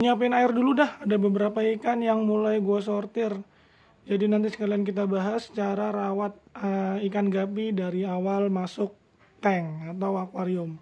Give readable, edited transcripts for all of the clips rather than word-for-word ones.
Nyiapin air dulu dah, ada beberapa ikan yang mulai gue sortir. Jadi nanti sekalian kita bahas cara rawat ikan gapi dari awal masuk tank atau akuarium.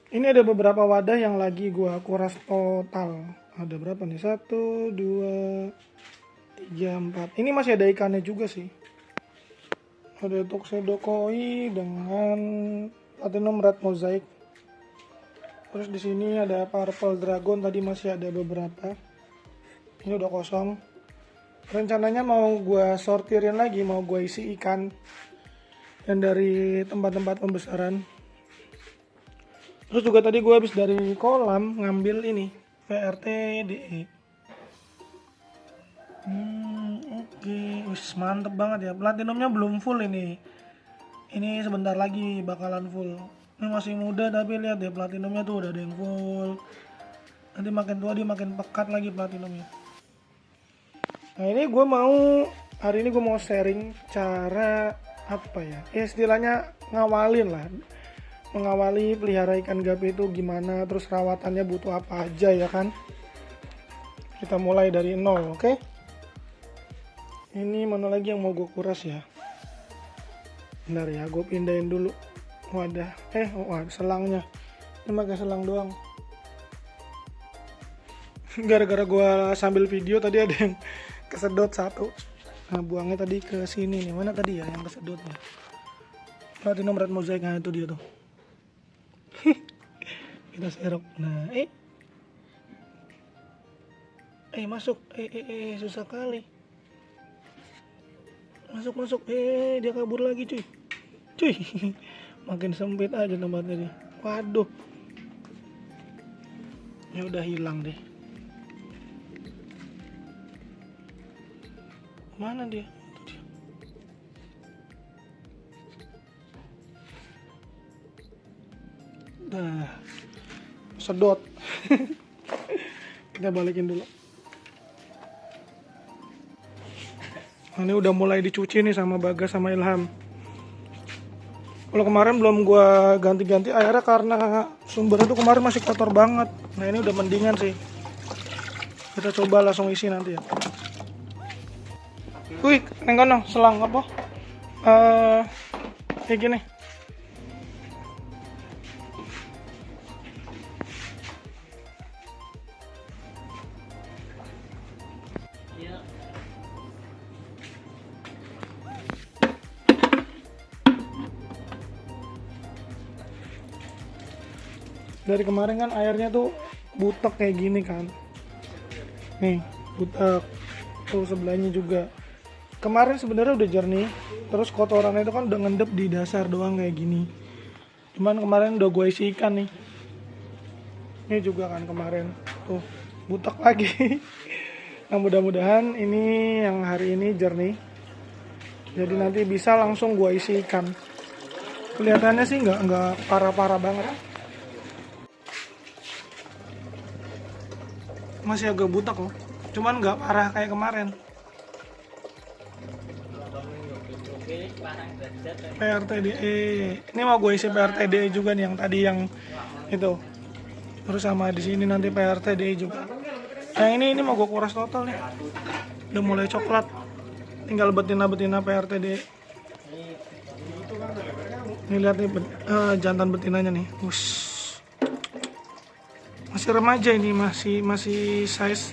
Ini ada beberapa wadah yang lagi gua kuras total. Ada berapa nih? 1, 2, 3, 4. Ini masih ada ikannya juga sih. Ada Tuxedo Koi dengan Platinum Red Mosaic. Terus di sini ada Purple Dragon, tadi masih ada beberapa. Ini udah kosong. Rencananya mau gua sortirin lagi, mau gua isi ikan yang dari tempat-tempat pembesaran. Terus juga tadi gue habis dari kolam ngambil ini PRTDE. Oke. Mantep banget ya. Platinumnya belum full ini. Ini sebentar lagi bakalan full. Ini masih muda tapi lihat deh platinumnya tuh udah ada yang full. Nanti makin tua dia makin pekat lagi platinumnya. Nah ini hari ini gue mau sharing cara apa ya? Istilahnya ngawalin lah. Mengawali pelihara ikan gapi itu gimana, terus rawatannya butuh apa aja ya kan. Kita mulai dari nol, oke? Ini mana lagi yang mau gue kuras ya? Bentar ya, gue pindahin dulu wadah. Selangnya. Ini pakai selang doang. Gara-gara gue sambil video tadi ada yang kesedot satu. Nah buangnya tadi ke sini nih. Mana tadi ya yang kesedotnya? Platinum Red Mosaic, nah itu dia tuh. Kita serok. Nah, masuk. Susah kali. Masuk. Dia kabur lagi, cuy. Makin sempit aja tempatnya dia. Waduh. Ya udah hilang deh. Mana dia? Itu dia. Nah, sedot. Kita balikin dulu. Nah, ini udah mulai dicuci nih sama Bagas sama Ilham. Kalau kemarin belum gua ganti-ganti airnya karena sumbernya tuh kemarin masih kotor banget. Nah ini udah mendingan sih. Kita coba langsung isi nanti ya. Wih, nengkono selang apa? Kayak gini. Dari kemarin kan airnya tuh butek kayak gini kan. Nih, butek. Tuh sebelahnya juga. Kemarin sebenarnya udah jernih. Terus kotorannya itu kan udah ngendep di dasar doang kayak gini. Cuman kemarin udah gue isi ikan nih. Ini juga kan kemarin. Tuh, butek lagi. Nah mudah-mudahan ini yang hari ini jernih. Jadi nanti bisa langsung gue isi ikan. Kelihatannya sih nggak parah-parah banget. Masih agak butek loh, cuman nggak parah kayak kemarin. PRTDE, ini mau gue isi PRTDE juga nih yang tadi yang itu. Terus sama di sini nanti PRTDE juga. Yang ini mau gue kuras total nih. Udah mulai coklat. Tinggal betina-betina PRTDE. Ini lihat nih jantan betinanya nih. Masih remaja ini, masih size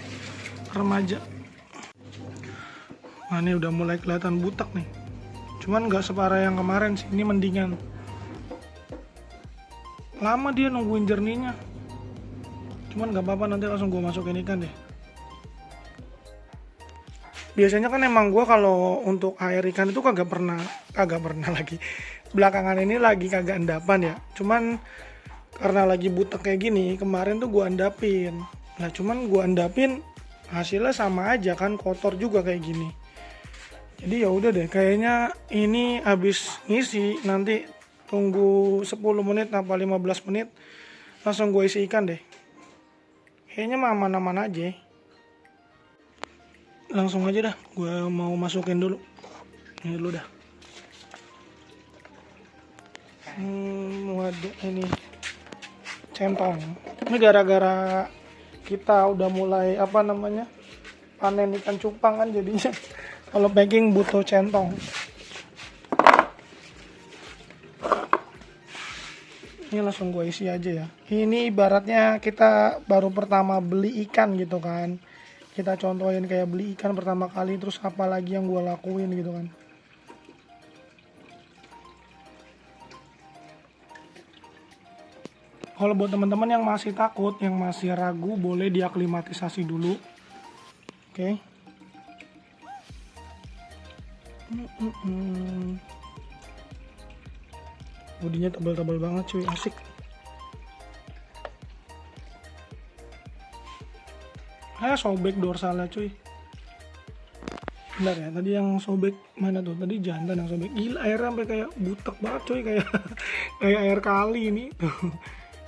remaja. Nah ini udah mulai kelihatan butak nih. Cuman nggak separah yang kemarin sih, ini mendingan. Lama dia nungguin jernihnya. Cuman nggak apa-apa, nanti langsung gue masukin ikan deh. Biasanya kan emang gue kalau untuk air ikan itu kagak pernah lagi. Belakangan ini lagi kagak endapan ya. Cuman karena lagi butek kayak gini, kemarin tuh gue endapin. Nah cuman gue endapin hasilnya sama aja kan, kotor juga kayak gini. Jadi ya udah deh, kayaknya ini habis ngisi nanti tunggu 10 menit apa 15 menit langsung gue isi ikan deh. Kayaknya mah aman-aman aja. Langsung aja dah, gue mau masukin dulu. Ini dulu dah. Waduh, ini centong. Ini gara-gara kita udah mulai panen ikan cupang kan, jadinya kalau packing butuh centong. Ini langsung gue isi aja ya. Ini ibaratnya kita baru pertama beli ikan gitu kan. Kita contohin kayak beli ikan pertama kali, terus apa lagi yang gue lakuin gitu kan. Kalau buat teman-teman yang masih takut, yang masih ragu, boleh diaklimatisasi dulu. Oke. Bodinya tebal-tebal banget cuy, asik. Sobek dorsalnya cuy. Bentar ya, tadi yang sobek mana tuh? Tadi jantan yang sobek. Gila, airnya sampai kayak butek banget cuy, kayak kayak air kali ini.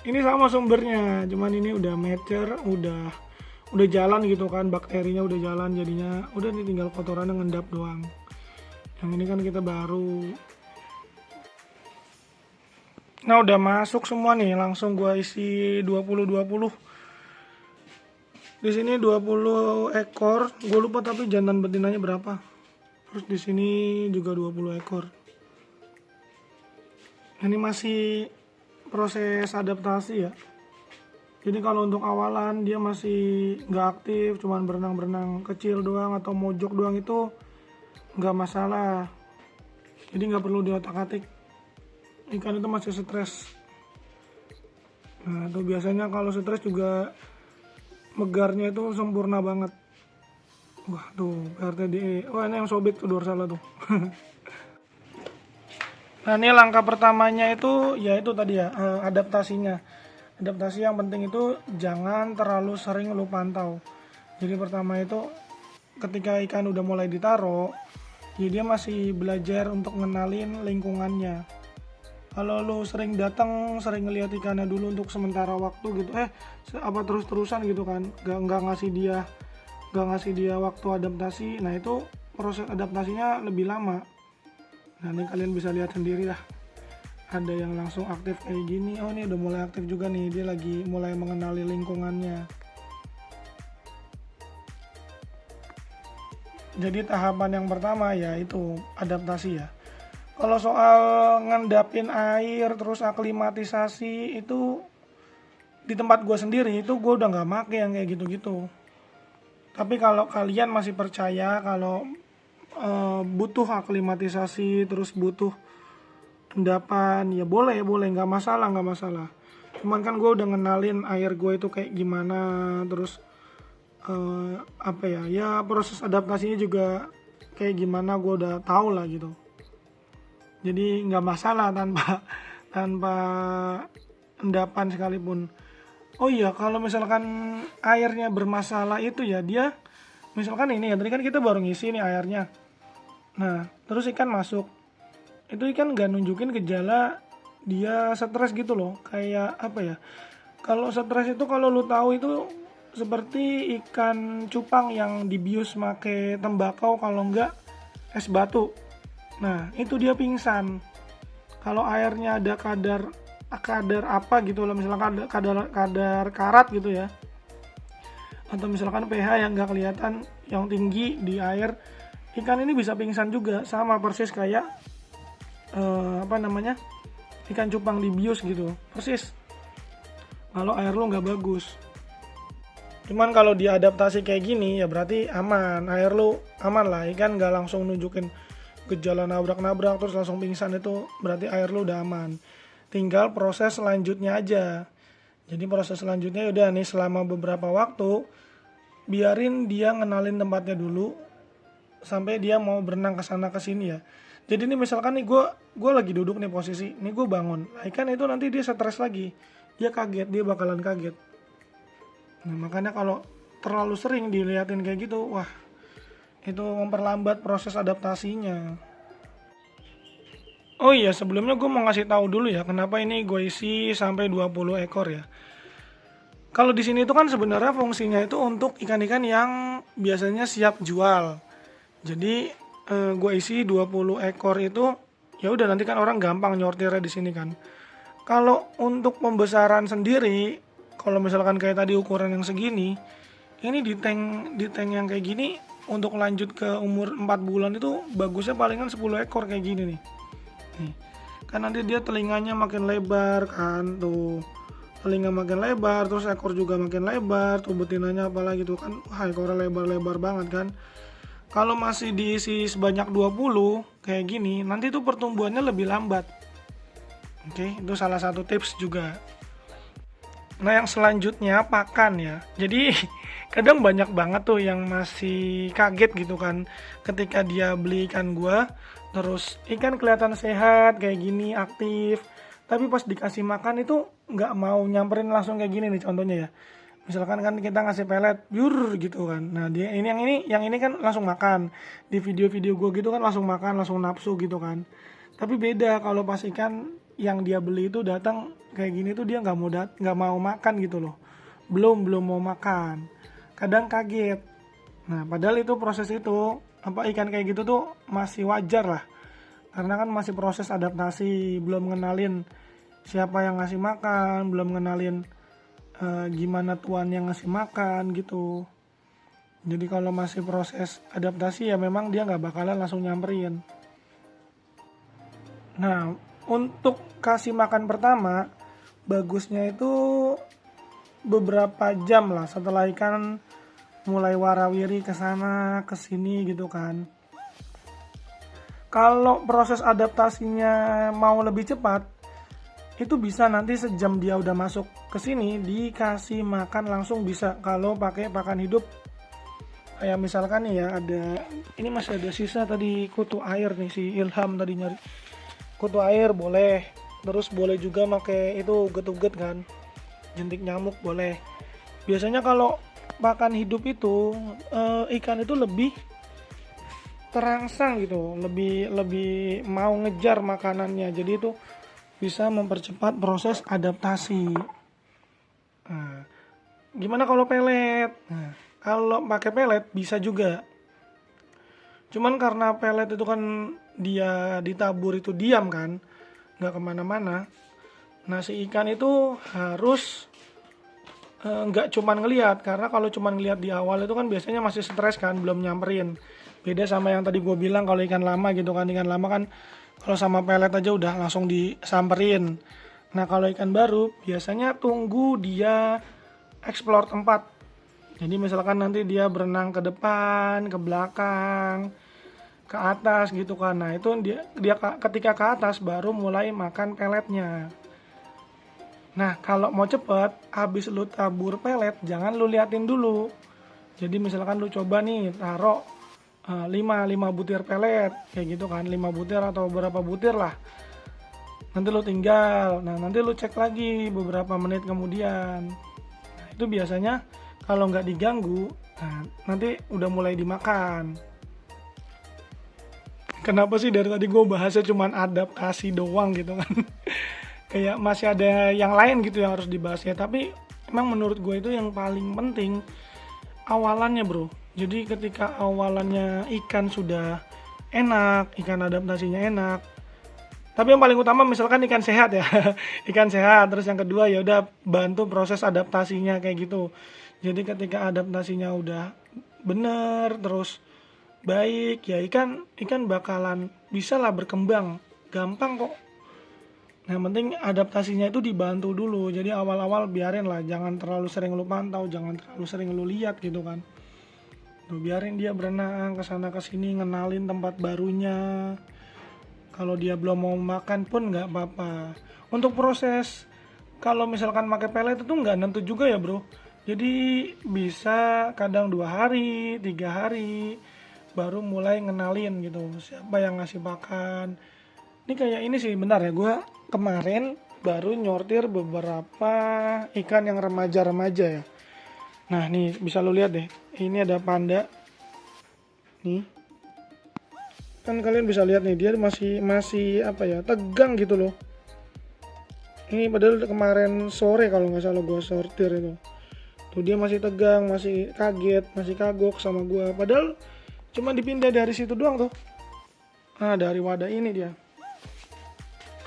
Ini sama sumbernya, cuman ini udah mature, udah jalan gitu kan, bakterinya udah jalan, jadinya udah nih tinggal kotorannya ngendap doang. Yang ini kan kita baru. Nah, udah masuk semua nih, langsung gua isi 20-20. Di sini 20 ekor, gue lupa tapi jantan betinanya berapa. Terus di sini juga 20 ekor. Ini masih proses adaptasi ya. Jadi kalau untuk awalan dia masih nggak aktif, cuman berenang-berenang kecil doang atau mojok doang, itu nggak masalah. Jadi nggak perlu diotak-atik. Ikan itu masih stres. Nah, itu biasanya kalau stres juga megarnya itu sempurna banget. Wah tuh RTDE. Oh, ini yang sobek tuh dorsal tuh. Nah, ini langkah pertamanya itu yaitu tadi ya, adaptasinya. Adaptasi yang penting itu jangan terlalu sering lu pantau. Jadi pertama itu ketika ikan udah mulai ditaruh, ya dia masih belajar untuk ngenalin lingkungannya. Kalau lu sering datang, sering ngeliat ikannya dulu untuk sementara waktu gitu, terus-terusan gitu kan, nggak ngasih dia waktu adaptasi. Nah, itu proses adaptasinya lebih lama. Nah, ini kalian bisa lihat sendiri lah. Ada yang langsung aktif kayak gini. Oh, ini udah mulai aktif juga nih. Dia lagi mulai mengenali lingkungannya. Jadi tahapan yang pertama ya itu adaptasi ya. Kalau soal ngendapin air terus aklimatisasi itu di tempat gue sendiri itu gue udah nggak make yang kayak gitu-gitu. Tapi kalau kalian masih percaya kalau butuh aklimatisasi terus butuh endapan, ya boleh nggak masalah. Cuman kan gue udah ngenalin air gue itu kayak gimana, terus ya proses adaptasinya juga kayak gimana gue udah tahu lah gitu. Jadi nggak masalah tanpa endapan sekalipun. Oh iya, kalau misalkan airnya bermasalah itu ya dia, misalkan ini ya tadi kan kita baru ngisi nih airnya. Nah, terus ikan masuk. Itu ikan nggak nunjukin gejala dia stres gitu loh. Kayak apa ya? Kalau stres itu kalau lu tahu itu seperti ikan cupang yang dibius make tembakau, kalau enggak es batu. Nah, itu dia pingsan. Kalau airnya ada kadar apa gitu loh, misalkan kadar karat gitu ya. Atau misalkan pH yang nggak kelihatan, yang tinggi di air, ikan ini bisa pingsan juga, sama persis kayak ikan cupang dibius gitu, persis. Kalau air lo nggak bagus. Cuman kalau dia adaptasi kayak gini ya berarti aman, air lo aman lah, ikan nggak langsung nunjukin gejala nabrak-nabrak terus langsung pingsan, itu berarti air lo udah aman. Tinggal proses selanjutnya aja. Jadi proses selanjutnya udah nih, selama beberapa waktu biarin dia ngenalin tempatnya dulu sampai dia mau berenang ke sana ke sini ya. Jadi ini misalkan nih gue lagi duduk nih posisi, nih gue bangun. Ikan itu nanti dia stres lagi. Dia kaget, dia bakalan kaget. Nah, makanya kalau terlalu sering diliatin kayak gitu, wah, itu memperlambat proses adaptasinya. Oh iya, sebelumnya gue mau ngasih tahu dulu ya, kenapa ini gue isi sampai 20 ekor ya. Kalau di sini itu kan sebenarnya fungsinya itu untuk ikan-ikan yang biasanya siap jual. Jadi gue isi 20 ekor itu, ya udah nanti kan orang gampang nyortirnya di sini kan. Kalau untuk pembesaran sendiri, kalau misalkan kayak tadi ukuran yang segini, ini di tank yang kayak gini untuk lanjut ke umur 4 bulan itu bagusnya palingan 10 ekor kayak gini nih. Nih. Kan nanti dia telinganya makin lebar kan tuh. Telinga makin lebar, terus ekor juga makin lebar, tuh betinanya apalagi tuh kan, wah ekornya lebar-lebar banget kan. Kalau masih diisi sebanyak 20 kayak gini, nanti tuh pertumbuhannya lebih lambat. Oke, itu salah satu tips juga. Nah, yang selanjutnya pakan ya. Jadi kadang banyak banget tuh yang masih kaget gitu kan ketika dia beli ikan gua, terus ikan kelihatan sehat kayak gini, aktif, tapi pas dikasih makan itu nggak mau nyamperin langsung kayak gini nih contohnya ya. Misalkan kan kita ngasih pelet, yur gitu kan. Nah, dia yang ini kan langsung makan. Di video-video gua gitu kan langsung makan, langsung nafsu gitu kan. Tapi beda kalau pas ikan yang dia beli itu datang kayak gini tuh dia nggak mau makan gitu loh. Belum mau makan. Kadang kaget. Nah, padahal itu proses itu ikan kayak gitu tuh masih wajar lah. Karena kan masih proses adaptasi, belum ngenalin siapa yang ngasih makan, belum ngenalin gimana tuan yang ngasih makan gitu. Jadi kalau masih proses adaptasi ya memang dia nggak bakalan langsung nyamperin. Nah, untuk kasih makan pertama, bagusnya itu beberapa jam lah setelah ikan mulai warawiri ke sana ke sini gitu kan. Kalau proses adaptasinya mau lebih cepat, itu bisa nanti sejam dia udah masuk ke sini dikasih makan langsung bisa kalau pakai pakan hidup. Kayak misalkan nih ya, ini masih ada sisa tadi kutu air nih, si Ilham tadi nyari kutu air boleh, terus boleh juga pakai itu uget-uget kan, jentik nyamuk boleh. Biasanya kalau pakan hidup itu ikan itu lebih terangsang gitu, lebih mau ngejar makanannya, jadi itu bisa mempercepat proses adaptasi. Nah, gimana kalau pelet? Nah, kalau pakai pelet bisa juga, cuman karena pelet itu kan dia ditabur itu diam kan, nggak kemana-mana. Nah, si ikan itu harus nggak cuman ngelihat, karena kalau cuman ngelihat di awal itu kan biasanya masih stres kan, belum nyamperin. Beda sama yang tadi gue bilang kalau ikan lama gitu kan, ikan lama kan kalau sama pelet aja udah langsung disamperin. Nah, kalau ikan baru biasanya tunggu dia explore tempat. Jadi misalkan nanti dia berenang ke depan, ke belakang, ke atas gitu kan. Nah, itu dia ketika ke atas baru mulai makan peletnya. Nah, kalau mau cepet, habis lu tabur pelet, jangan lu liatin dulu. Jadi misalkan lu coba nih taruh 5 butir pelet kayak gitu kan, 5 butir atau berapa butir lah. Nanti lu tinggal. Nah, nanti lu cek lagi beberapa menit kemudian. Nah, itu biasanya kalau nggak diganggu, nah, nanti udah mulai dimakan. Kenapa sih dari tadi gue bahasnya cuman adaptasi doang gitu kan? Kayak masih ada yang lain gitu yang harus dibahas ya. Tapi emang menurut gue itu yang paling penting awalannya bro. Jadi ketika awalannya ikan sudah enak, ikan adaptasinya enak. Tapi yang paling utama misalkan ikan sehat ya, ikan sehat. Terus yang kedua ya udah bantu proses adaptasinya kayak gitu. Jadi ketika adaptasinya udah bener, terus baik ya ikan bakalan bisa lah berkembang, gampang kok. Nah, yang penting adaptasinya itu dibantu dulu. Jadi awal-awal biarin lah, jangan terlalu sering lu pantau, jangan terlalu sering lu lihat gitu kan. Tuh, biarin dia berenang ke sana ke sini, ngenalin tempat barunya. Kalau dia belum mau makan pun nggak apa-apa. Untuk proses kalau misalkan pakai pelet itu nggak nentu juga ya bro. Jadi bisa kadang 2 hari, 3 hari baru mulai ngenalin gitu siapa yang ngasih makan. Ini kayak ini sih, bentar ya, gue kemarin baru nyortir beberapa ikan yang remaja-remaja ya. Nah nih bisa lo lihat deh, ini ada panda nih, kan kalian bisa lihat nih dia masih apa ya, tegang gitu loh. Ini padahal kemarin sore kalau nggak salah gue sortir itu. Tuh dia masih tegang, masih kaget, masih kagok sama gua. Padahal cuma dipindah dari situ doang tuh. Nah, dari wadah ini dia.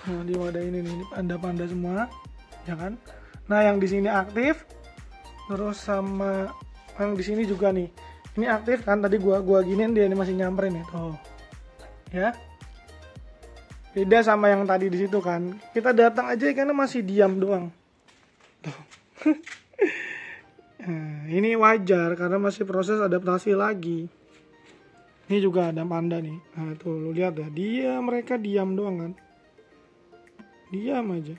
Nah, di wadah ini nih, ini panda-panda semua, ya kan? Nah, yang di sini aktif, terus sama yang di sini juga nih. Ini aktif kan? Tadi gua giniin, dia ini masih nyamperin ya, tuh. Ya. Beda sama yang tadi di situ kan. Kita datang aja karena masih diam doang. Tuh. Nah, ini wajar karena masih proses adaptasi lagi. Ini juga ada panda nih. Nah, tuh lu lihat ya, mereka diam doang kan. Diam aja.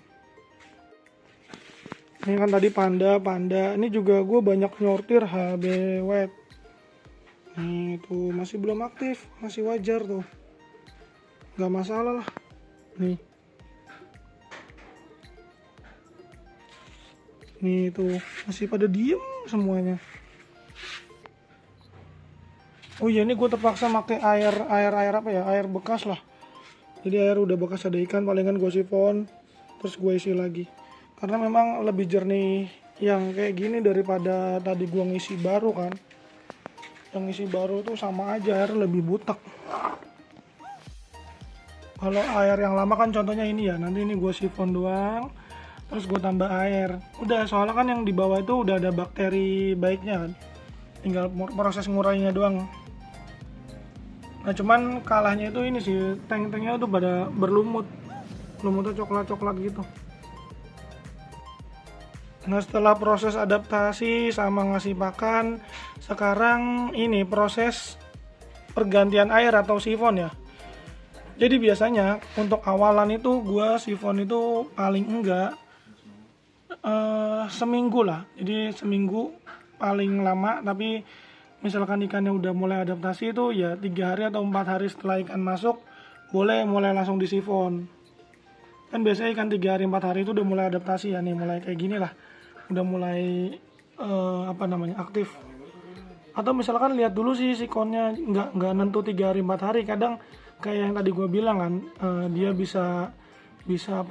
Ini kan tadi panda. Ini juga gue banyak nyortir HB wet. Nih tuh masih belum aktif, masih wajar tuh. Gak masalah lah. Nih. Nih tuh masih pada diem semuanya. Oh iya, ini gue terpaksa pakai air apa ya? Air bekas lah. Jadi air udah bekas ada ikan, palingan gue sifon terus gue isi lagi. Karena memang lebih jernih yang kayak gini daripada tadi gue ngisi baru kan. Yang ngisi baru tuh sama aja, air lebih butek. Kalau air yang lama kan contohnya ini ya, nanti ini gue sifon doang, terus gue tambah air. Udah, soalnya kan yang di bawah itu udah ada bakteri baiknya kan. Tinggal proses ngurainya doang. Nah cuman kalahnya itu ini sih, tank-tanknya tuh pada berlumut. Lumutnya coklat-coklat gitu. Nah setelah proses adaptasi sama ngasih pakan, sekarang ini proses pergantian air atau sifon ya. Jadi biasanya untuk awalan itu gua sifon itu paling enggak seminggu lah. Jadi seminggu paling lama, tapi misalkan ikannya udah mulai adaptasi itu ya 3 hari atau 4 hari setelah ikan masuk boleh mulai langsung disifon. Kan biasanya ikan 3 hari 4 hari itu udah mulai adaptasi ya nih, mulai kayak gini lah. Udah mulai aktif. Atau misalkan lihat dulu sih sikonnya nggak nentu 3 hari 4 hari, kadang kayak yang tadi gue bilang kan, dia bisa bisa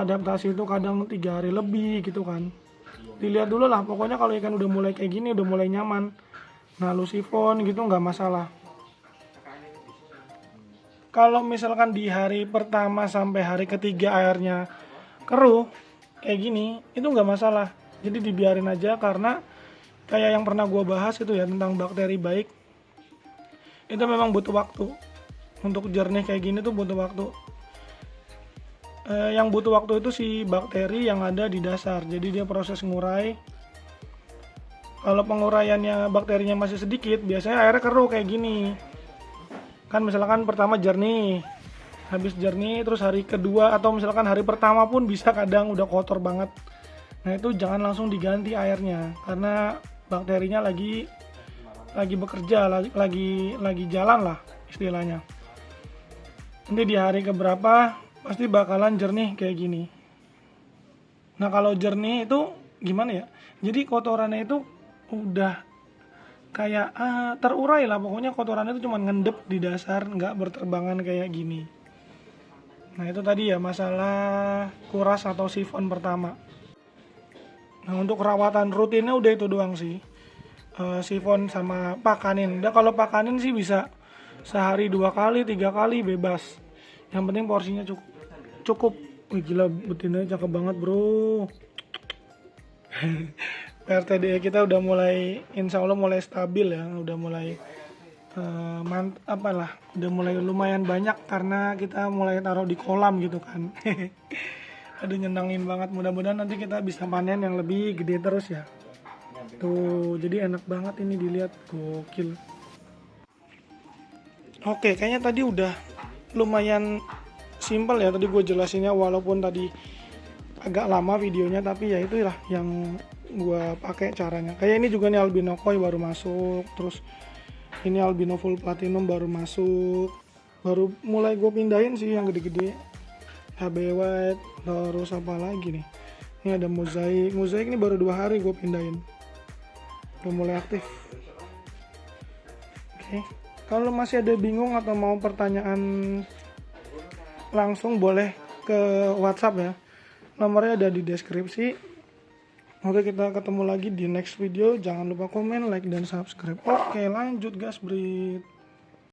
adaptasi itu kadang 3 hari lebih gitu kan. Dilihat dulu lah, pokoknya kalau ikan udah mulai kayak gini, udah mulai nyaman, nah lu sifon gitu nggak masalah. Kalau misalkan di hari pertama sampai hari ketiga airnya keruh kayak gini, itu nggak masalah, jadi dibiarin aja. Karena kayak yang pernah gue bahas itu ya, tentang bakteri baik, itu memang butuh waktu. Untuk jernih kayak gini tuh butuh waktu. Yang butuh waktu itu si bakteri yang ada di dasar, jadi dia proses ngurai. Kalau penguraiannya bakterinya masih sedikit, biasanya airnya keruh kayak gini kan. Misalkan pertama jernih, habis jernih terus hari kedua atau misalkan hari pertama pun bisa kadang udah kotor banget. Nah itu jangan langsung diganti airnya, karena bakterinya lagi bekerja, lagi jalan lah istilahnya. Nanti di hari keberapa pasti bakalan jernih kayak gini. Nah kalau jernih itu gimana ya, jadi kotorannya itu udah kayak terurai lah, pokoknya kotorannya itu cuma ngendep di dasar, nggak berterbangan kayak gini. Nah itu tadi ya masalah kuras atau sifon pertama. Nah untuk perawatan rutinnya udah itu doang sih, sifon sama pakanin. Udah, kalau pakanin sih bisa sehari 2 kali 3 kali bebas, yang penting porsinya cukup. Wih gila, betinanya cakep banget bro. RTD kita udah mulai, insya Allah mulai stabil ya, udah mulai udah mulai lumayan banyak karena kita mulai taruh di kolam gitu kan. Aduh nyenengin banget, mudah-mudahan nanti kita bisa panen yang lebih gede terus ya. Tuh jadi enak banget ini dilihat, gokil. Oke, kayaknya tadi udah lumayan simpel ya tadi gue jelasinnya, walaupun tadi agak lama videonya, tapi ya itulah yang gue pakai caranya. Kayak ini juga nih albino koi baru masuk, terus ini albino full platinum baru masuk, baru mulai gue pindahin sih yang gede-gede. HB white, terus apa lagi nih, ini ada mozaik ini baru 2 hari gue pindahin, udah mulai aktif. Oke. Kalau masih ada bingung atau mau pertanyaan langsung boleh ke WhatsApp ya, nomornya ada di deskripsi. Oke, kita ketemu lagi di next video. Jangan lupa komen, like, dan subscribe. Oke, lanjut gas, Brit.